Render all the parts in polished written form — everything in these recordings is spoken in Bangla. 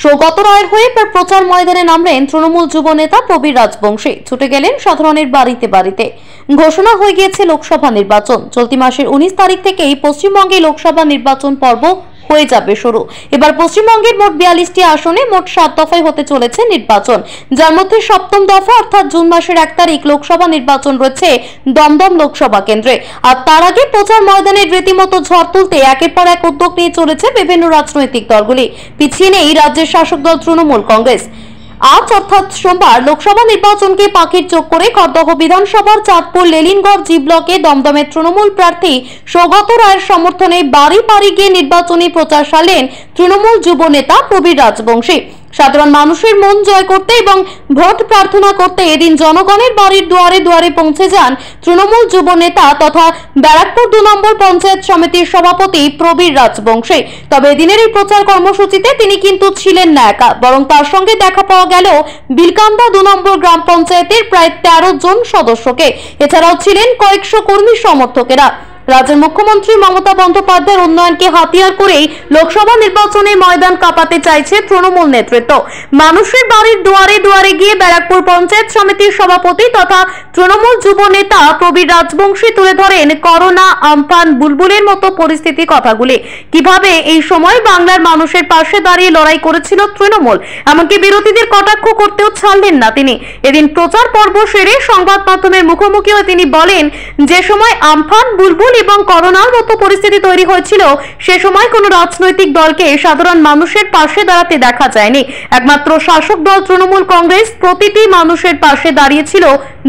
সৌগত রায়ের হয়ে প্রচার ময়দানে নামলেন তৃণমূল যুব নেতা প্রবীর রাজবংশী। ছুটে গেলেন সাধারণের বাড়িতে বাড়িতে। ঘোষণা হয়ে গিয়েছে লোকসভা নির্বাচন। চলতি মাসের 19 তারিখ থেকেই পশ্চিমবঙ্গে লোকসভা নির্বাচন পর্ব হয়ে যাবে শুরু। এবার পশ্চিমবঙ্গের মোট 42টি আসনে মোট 7 দফায় হতে চলেছে নির্বাচন, যার মধ্যে সপ্তম দফা অর্থাৎ জুন মাসের 1 তারিখ লোকসভা নির্বাচন রয়েছে দমদম লোকসভা কেন্দ্রে। আর তার আগে প্রচার ময়দানে রীতিমতো ঝড় তুলতে একের পর এক উদ্যোগ নিয়ে চলেছে বিভিন্ন রাজনৈতিক দলগুলি। পিছিয়ে নেই রাজ্যের শাসক দল তৃণমূল কংগ্রেস। আজ অর্থাৎ সোমবার লোকসভা নির্বাচনকে পাখির চোখ করে খড়দহ বিধানসভার চাঁদপুর লেলিনগড় জি ব্লকে দমদমের তৃণমূল প্রার্থী সৌগত রায়ের সমর্থনে বাড়ি বাড়ি গিয়ে নির্বাচনী প্রচার চালালেন তৃণমূল যুব নেতা প্রবীর রাজবংশী। সাধারণ মানুষের মন জয় করতে এবং ভোট প্রার্থনা করতে এদিন জনগণের বাড়ির দুয়ারে দুয়ারে পৌঁছে যান তৃণমূল যুব নেতা তথা ব্যারাকপুর 2 নম্বর পঞ্চায়েত সমিতির সভাপতি প্রবীর রাজবংশী। তবে এদিনের এই প্রচার কর্মসূচিতে তিনি কিন্তু ছিলেন না একা, বরং তার সঙ্গে দেখা পাওয়া গেল বিলকান্দা 2 নম্বর গ্রাম পঞ্চায়েতের প্রায় 13 জন সদস্যকে। এছাড়াও ছিলেন কয়েকশো কর্মী সমর্থকেরা। রাজ্যের মুখ্যমন্ত্রী মমতা বন্দ্যোপাধ্যায়ের উন্নয়নকে হাতিয়ার করেই লোকসভা নির্বাচনে ময়দান কাঁপাতে চাইছে তৃণমূল নেতৃত্ব। মানুষের বাড়ির দুয়ারে দুয়ারে গিয়ে ব্যারাকপুর পঞ্চায়েত সমিতির সভাপতি তথা তৃণমূল যুব নেতা প্রবীর রাজবংশী তুলে ধরেন করোনা, আমফান, বুলবুলের মতো পরিস্থিতি কথাগুলি। কিভাবে এই সময় বাংলার মানুষের পাশে দাঁড়িয়ে লড়াই করেছিল তৃণমূল, এমনকি বিরোধীদের কটাক্ষ করতেও ছাড়লেন না তিনি। এদিন প্রচার পর্ব সেরে সংবাদ মাধ্যমের মুখোমুখি হয়ে তিনি বলেন, যে সময় আমফান, বুলবুল এবং করোনার মতো পরিস্থিতি তৈরি হয়েছিল সে সময় কোনো রাজনৈতিক দলকে সাধারণ মানুষের পাশে দাঁড়াতে দেখা যায়নি। একমাত্র শাসক দল তৃণমূল কংগ্রেস প্রতিটি মানুষের পাশে দাঁড়িয়েছিল।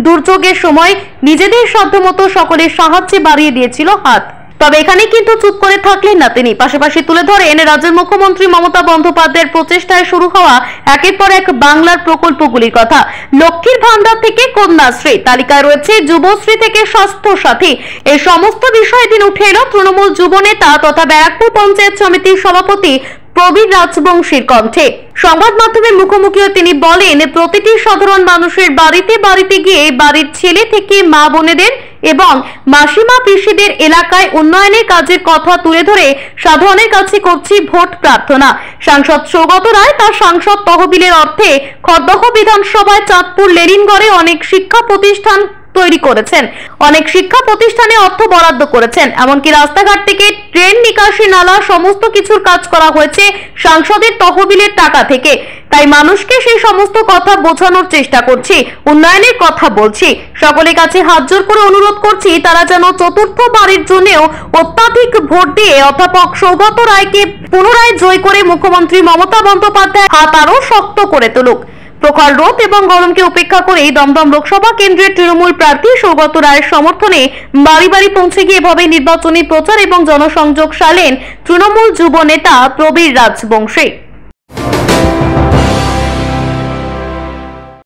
দুর্যোগের সময় নিজেদের সাধ্যমতো সকলের সাহায্যে বাড়িয়ে দিয়েছিল হাত। তবে এখানে কিন্তু চুপ করে থাকলেন না তিনি। পাশাপাশি তুলে ধরেন রাজ্যের মুখ্যমন্ত্রী মমতা বন্দ্যোপাধ্যায়ের প্রচেষ্টায় শুরু হওয়া একের পর এক বাংলার প্রকল্পগুলির কথা। লক্ষ্মীর ভান্ডার থেকে কন্যাশ্রী, তালিকায় রয়েছে যুবশ্রী থেকে স্বাস্থ্য সাথী। এই সমস্ত বিষয়ে দিন উঠে এলো তৃণমূল যুব নেতা তথা ব্যারাকপুর পঞ্চায়েত সমিতির সভাপতি প্রবীর রাজবংশীর কণ্ঠে। সংবাদ মাধ্যমের মুখোমুখি হয়ে তিনি বলেন, প্রতিটি সাধারণ মানুষের বাড়িতে বাড়িতে গিয়ে বাড়ির ছেলে থেকে মা বোনেদের এবং মাসিমা পিসিদের এলাকায় উন্নয়নের কাজের কথা তুলে ধরে সাধারণের কাছে করছি ভোট প্রার্থনা। সাংসদ সৌগত রায় তার সাংসদ তহবিলের অর্থে খড়দহ বিধানসভায় চাঁদপুর লেলিনগড়ে অনেক শিক্ষা প্রতিষ্ঠান তৈরি করেছেন, অনেক শিক্ষা প্রতিষ্ঠানে অর্থ বরাদ্দ করেছেন, এমনকি রাস্তাঘাট থেকে ট্রেন নিকাশি নালা সমস্ত কিছুর কাজ করা হয়েছে সাংসদের তহবিলের টাকা থেকে। তাই মানুষকে সেই সমস্ত কথা বোঝানোর চেষ্টা করছি, উন্নয়নের কথা বলছি। সকলের কাছে হাত জোর করে অনুরোধ করছি তারা যেন চতুর্থ বারের জন্যও অত্যাধিক ভোট দিয়ে অধ্যাপক সৌগত রায়কে পুনরায় জয় করে মুখ্যমন্ত্রী মমতা বন্দ্যোপাধ্যায় হাত আরো শক্ত করে তুলুক। প্রখর রোদ এবং গরমকে উপেক্ষা করে দমদম লোকসভা কেন্দ্রের তৃণমূল প্রার্থী সৌগত রায়ের সমর্থনে বাড়ি বাড়ি পৌঁছে গিয়ে এভাবে নির্বাচনী প্রচার এবং জনসংযোগ চালালেন তৃণমূল যুব নেতা প্রবীর রাজবংশী।